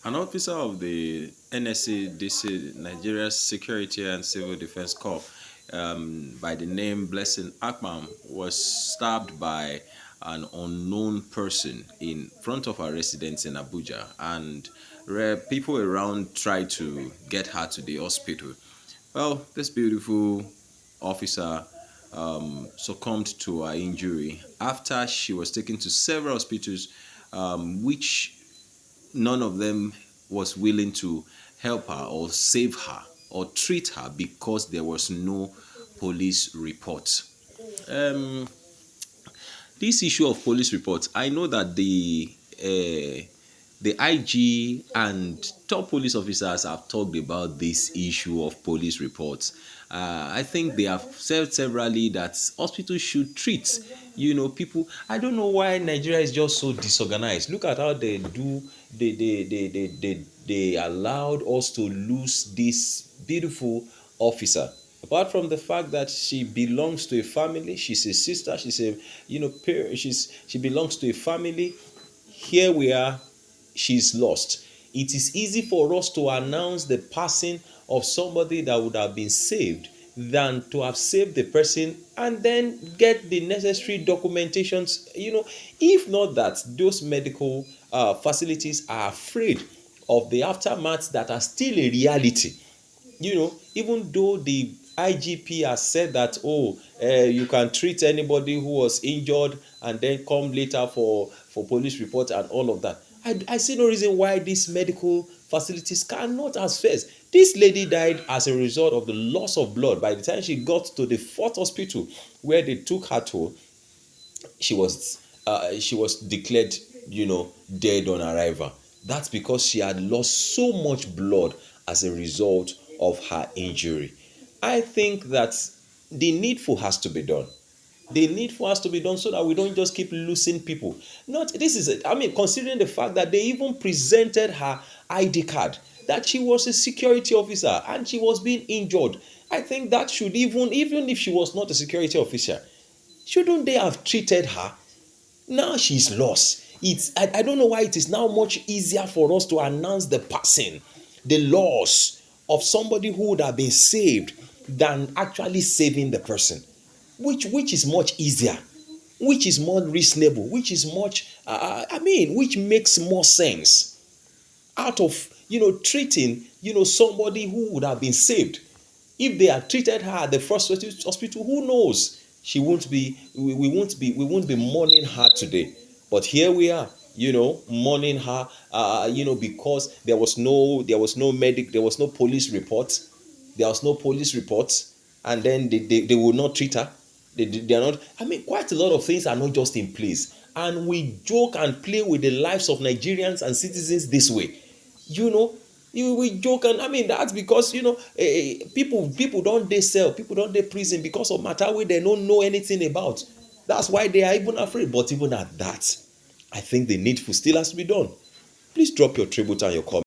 An officer of the NSCDC, Nigeria's Security and Civil Defense Corps, by the name Blessing Akman, was stabbed by an unknown person in front of her residence in Abuja, and people around tried to get her to the hospital. Well, this beautiful officer succumbed to her injury after she was taken to several hospitals, which none of them was willing to help her or save her or treat her because there was no police report. Um, this issue of police reports, I know that the IG and top police officers have talked about this issue of police reports. I think they have said severally that hospitals should treat, people. I don't know why Nigeria is just so disorganized. Look at how they do. They allowed us to lose this beautiful officer. Apart from the fact that she belongs to a family, she's a sister, she's a parent, she belongs to a family. Here we are, she's lost. It is easy for us to announce the passing of somebody that would have been saved than to have saved the person and then get the necessary documentations. If not that, those medical facilities are afraid of the aftermath that are still a reality. Even though the IGP has said that, you can treat anybody who was injured and then come later for police report and all of that. I see no reason why these medical facilities cannot as first. This lady died as a result of the loss of blood. By the time she got to the fourth hospital where they took her to, she was declared, dead on arrival. That's because she had lost so much blood as a result of her injury. I think that the needful has to be done. The needful has to be done so that we don't just keep losing people. Not this is I mean, considering the fact that they even presented her ID card that she was a security officer and she was being injured. I think that should, even if she was not a security officer, shouldn't they have treated her? Now she's lost. I don't know why it is now much easier for us to announce the passing, the loss of somebody who would have been saved than actually saving the person. Which is much easier, which is more reasonable, which is much which makes more sense out of treating somebody who would have been saved. If they had treated her at the first hospital, who knows, she won't be we won't be mourning her today. But here we are, mourning her, because there was no police report. There was no police report, and then they will not treat her. They are not. I mean, quite a lot of things are not just in place, and we joke and play with the lives of Nigerians and citizens this way. You know, we joke, and I mean that's because people don't they sell, people don't they prison because of matter where they don't know anything about. That's why they are even afraid. But even at that, I think the needful still has to be done. Please drop your tribute and your comment.